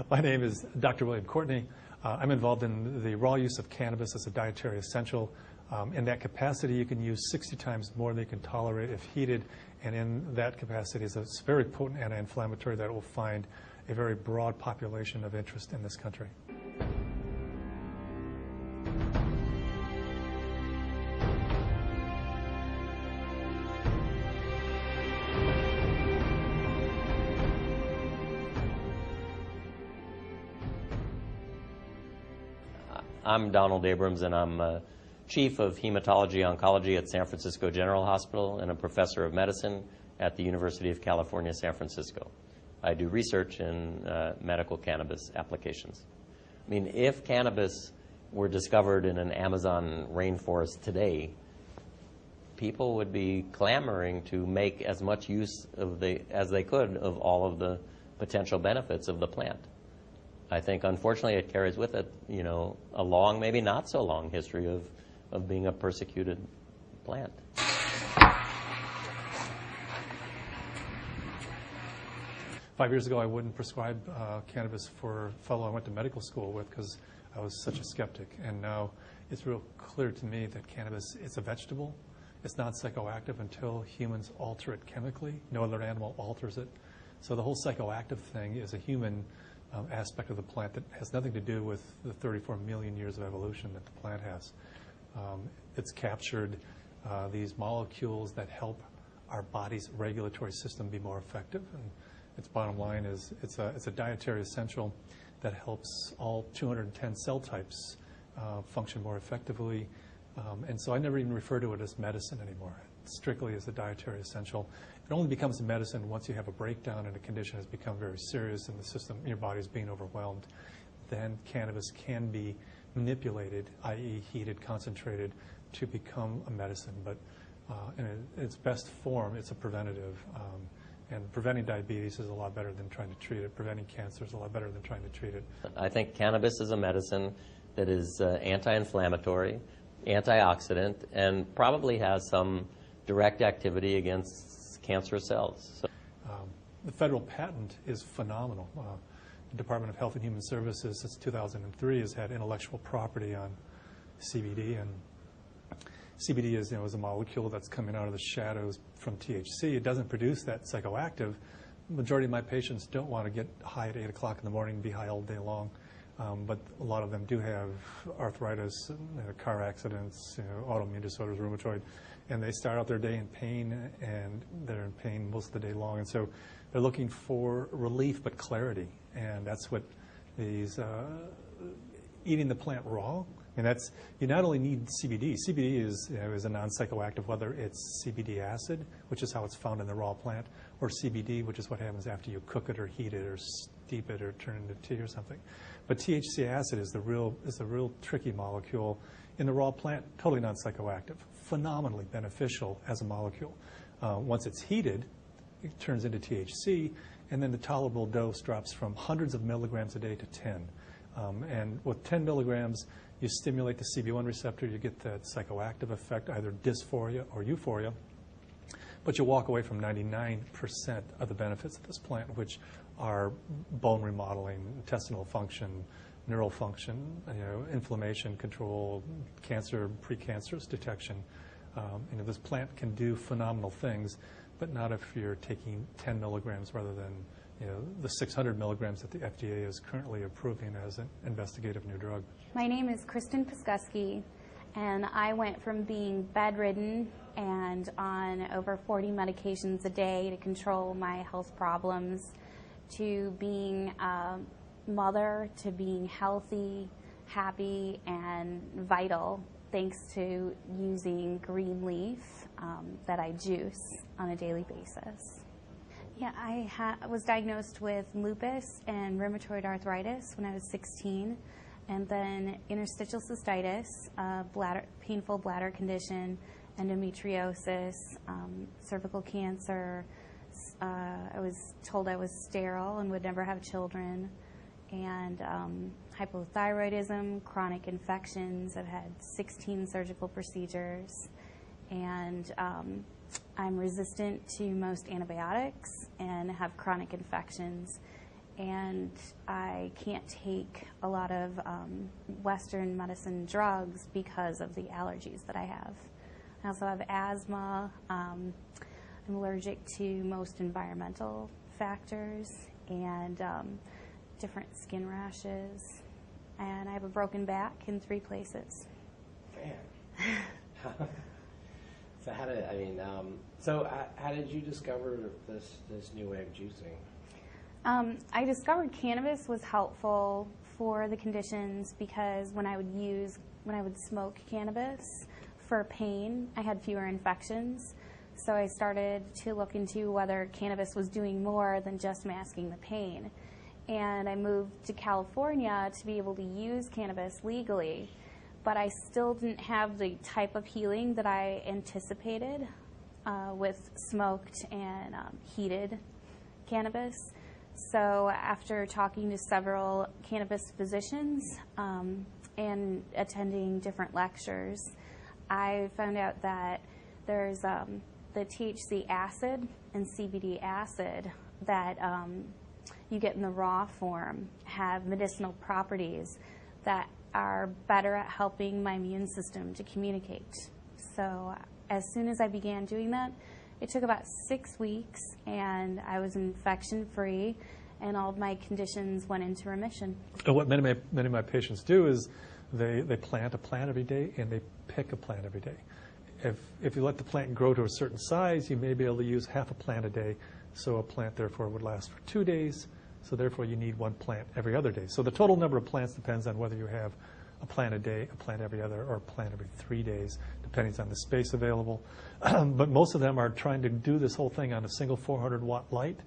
My name is Dr. William Courtney. I'm involved in the raw use of cannabis as a dietary essential. In that capacity, you can use 60 times more than you can tolerate if heated, and in that capacity is a very potent anti-inflammatory that will find a very broad population of interest in this country. I'm Donald Abrams, and I'm Chief of Hematology Oncology at San Francisco General Hospital and a Professor of Medicine at the University of California, San Francisco. I do research in medical cannabis applications. I mean, if cannabis were discovered in an Amazon rainforest today, people would be clamoring to make as much use as they could of all of the potential benefits of the plant. I think, unfortunately, it carries with it, a long, maybe not so long history of being a persecuted plant. 5 years ago, I wouldn't prescribe cannabis for a fellow I went to medical school with because I was such a skeptic. And now it's real clear to me that cannabis is a vegetable. It's not psychoactive until humans alter it chemically. No other animal alters it. So the whole psychoactive thing is a human aspect of the plant that has nothing to do with the 34 million years of evolution that the plant has. It's captured these molecules that help our body's regulatory system be more effective. And its bottom line is it's a dietary essential that helps all 210 cell types function more effectively. And so I never even refer to it as medicine anymore. Strictly as a dietary essential. It only becomes a medicine once you have a breakdown and a condition has become very serious and the system, your body is being overwhelmed. Then cannabis can be manipulated, i.e. heated, concentrated, to become a medicine. But in its best form, it's a preventative. And preventing diabetes is a lot better than trying to treat it. Preventing cancer is a lot better than trying to treat it. I think cannabis is a medicine that is anti-inflammatory, antioxidant, and probably has some direct activity against cancer cells. So, the federal patent is phenomenal. The Department of Health and Human Services since 2003 has had intellectual property on CBD, and CBD is, is a molecule that's coming out of the shadows from THC. It doesn't produce that psychoactive. The majority of my patients don't want to get high at 8 o'clock in the morning and be high all day long. But a lot of them do have arthritis, car accidents, autoimmune disorders, rheumatoid, and they start out their day in pain, and they're in pain most of the day long. And so they're looking for relief but clarity, and that's what these eating the plant raw. And that's, you not only need CBD. CBD is a non-psychoactive, whether it's CBD acid, which is how it's found in the raw plant, or CBD, which is what happens after you cook it or heat it or steep it or turn it into tea or something. But THC acid is the real tricky molecule in the raw plant, totally non-psychoactive, phenomenally beneficial as a molecule. Once it's heated, it turns into THC, and then the tolerable dose drops from hundreds of milligrams a day to 10. And with 10 milligrams, you stimulate the CB1 receptor, you get that psychoactive effect, either dysphoria or euphoria, but you walk away from 99% of the benefits of this plant, which are bone remodeling, intestinal function, neural function, inflammation control, cancer, precancerous detection. This plant can do phenomenal things, but not if you're taking 10 milligrams rather than the 600 milligrams that the FDA is currently approving as an investigative new drug. My name is Kristen Piskuski, and I went from being bedridden and on over 40 medications a day to control my health problems to being a mother, to being healthy, happy, and vital, thanks to using green leaf that I juice on a daily basis. Yeah, I was diagnosed with lupus and rheumatoid arthritis when I was 16, and then interstitial cystitis, painful bladder condition, endometriosis, cervical cancer. I was told I was sterile and would never have children, and hypothyroidism, chronic infections. I've had 16 surgical procedures, and I'm resistant to most antibiotics and have chronic infections. and I can't take a lot of Western medicine drugs because of the allergies that I have. I also have asthma. I'm allergic to most environmental factors and different skin rashes. And I have a broken back in 3 places. Man. So how did you discover this new way of juicing? I discovered cannabis was helpful for the conditions because when I would smoke cannabis for pain, I had fewer infections. So I started to look into whether cannabis was doing more than just masking the pain. And I moved to California to be able to use cannabis legally, but I still didn't have the type of healing that I anticipated with smoked and heated cannabis. So after talking to several cannabis physicians and attending different lectures, I found out that there's the THC acid and CBD acid that you get in the raw form have medicinal properties that are better at helping my immune system to communicate. So as soon as I began doing that, it took about 6 weeks, and I was infection-free, and all of my conditions went into remission. And what many of my patients do is they plant a plant every day, and they pick a plant every day. If you let the plant grow to a certain size, you may be able to use half a plant a day, so a plant therefore would last for 2 days, so therefore you need 1 plant every other day. So the total number of plants depends on whether you have a plant a day, a plant every other, or a plant every 3 days, depending on the space available. But most of them are trying to do this whole thing on a single 400-watt light,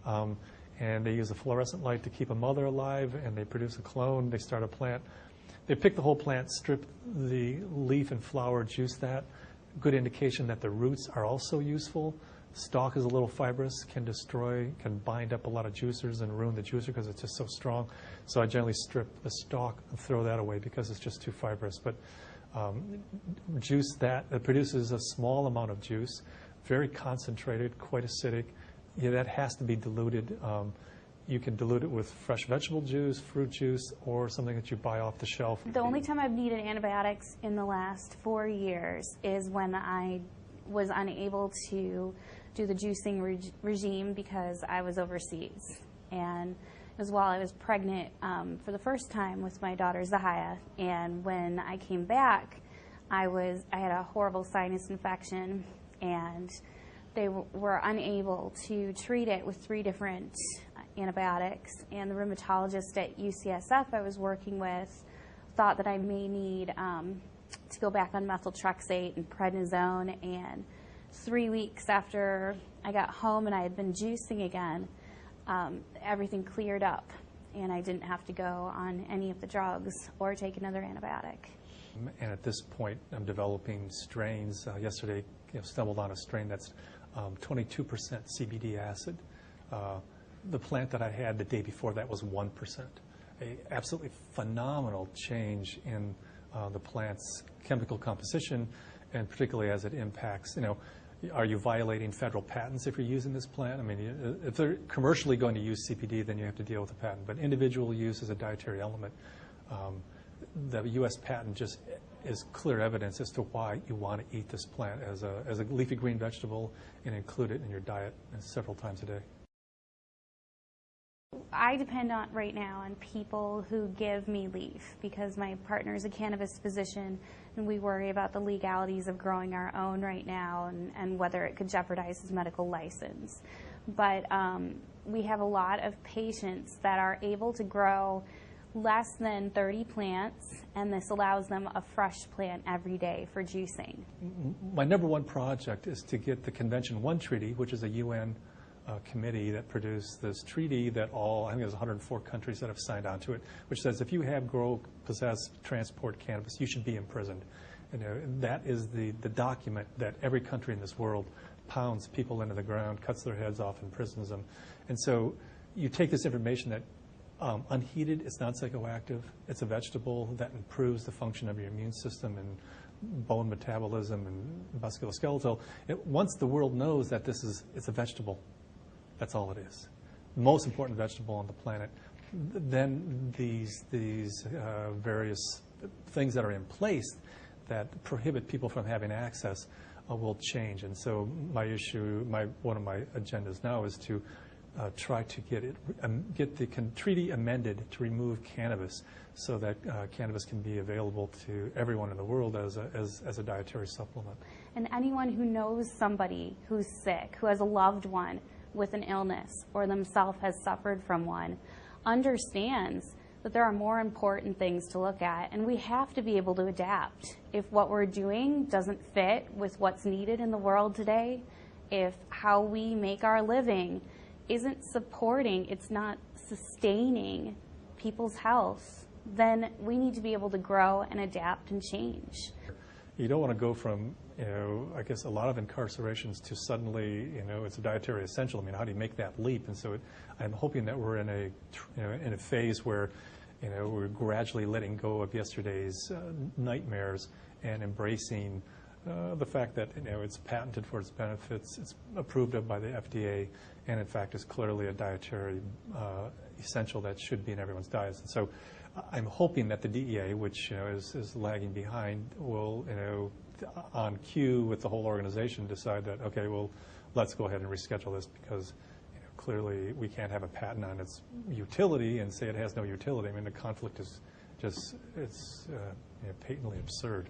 and they use a fluorescent light to keep a mother alive, and they produce a clone. They start a plant. They pick the whole plant, strip the leaf and flower, juice that. Good indication that the roots are also useful. Stalk is a little fibrous, can bind up a lot of juicers and ruin the juicer because it's just so strong. So I generally strip the stalk and throw that away because it's just too fibrous. But juice that, it produces a small amount of juice, very concentrated, quite acidic. Yeah, that has to be diluted. You can dilute it with fresh vegetable juice, fruit juice, or something that you buy off the shelf. The only time I've needed antibiotics in the last 4 years is when I was unable to do the juicing regime because I was overseas. And it was while I was pregnant for the first time with my daughter Zahaya. And when I came back, I had a horrible sinus infection, and they were unable to treat it with 3 different antibiotics. And the rheumatologist at UCSF I was working with thought that I may need to go back on methotrexate and prednisone. And 3 weeks after I got home and I had been juicing again, everything cleared up, and I didn't have to go on any of the drugs or take another antibiotic. And at this point, I'm developing strains. Yesterday, stumbled on a strain that's 22% CBD acid. The plant that I had the day before that was 1%. A absolutely phenomenal change in the plant's chemical composition, and particularly as it impacts, are you violating federal patents if you're using this plant? I mean, if they're commercially going to use CBD, then you have to deal with the patent. But individual use as a dietary element, the U.S. patent just is clear evidence as to why you want to eat this plant as a leafy green vegetable and include it in your diet several times a day. I depend on right now on people who give me leaf because my partner is a cannabis physician, and we worry about the legalities of growing our own right now and whether it could jeopardize his medical license. But we have a lot of patients that are able to grow less than 30 plants, and this allows them a fresh plant every day for juicing. My number 1 project is to get the Convention 1 treaty, which is a UN committee that produced this treaty that I think there's 104 countries that have signed on to it, which says if you have, grow, possess, transport cannabis, you should be imprisoned. That is the document that every country in this world pounds people into the ground, cuts their heads off, imprisons them. And so you take this information that unheated, it's not psychoactive, it's a vegetable that improves the function of your immune system and bone metabolism and musculoskeletal. Once the world knows that it's a vegetable, that's all it is. most important vegetable on the planet, then these various things that are in place that prohibit people from having access will change. And so one of my agendas now is to try to get the treaty amended to remove cannabis, so that cannabis can be available to everyone in the world as a dietary supplement. And anyone who knows somebody who's sick, who has a loved one with an illness, or themselves has suffered from one, understands that there are more important things to look at, and we have to be able to adapt. If what we're doing doesn't fit with what's needed in the world today, if how we make our living isn't supporting, it's not sustaining people's health, then we need to be able to grow and adapt and change. You don't want to go from, I guess a lot of incarcerations to suddenly, it's a dietary essential. I mean, how do you make that leap? And so I'm hoping that we're in a phase where, we're gradually letting go of yesterday's nightmares and embracing the fact that, it's patented for its benefits, it's approved of by the FDA, and in fact is clearly a dietary essential that should be in everyone's diets. And so I'm hoping that the DEA, which is lagging behind, will, on cue with the whole organization, decide that, okay, well, let's go ahead and reschedule this, because clearly we can't have a patent on its utility and say it has no utility. I mean, the conflict is just, it's patently absurd.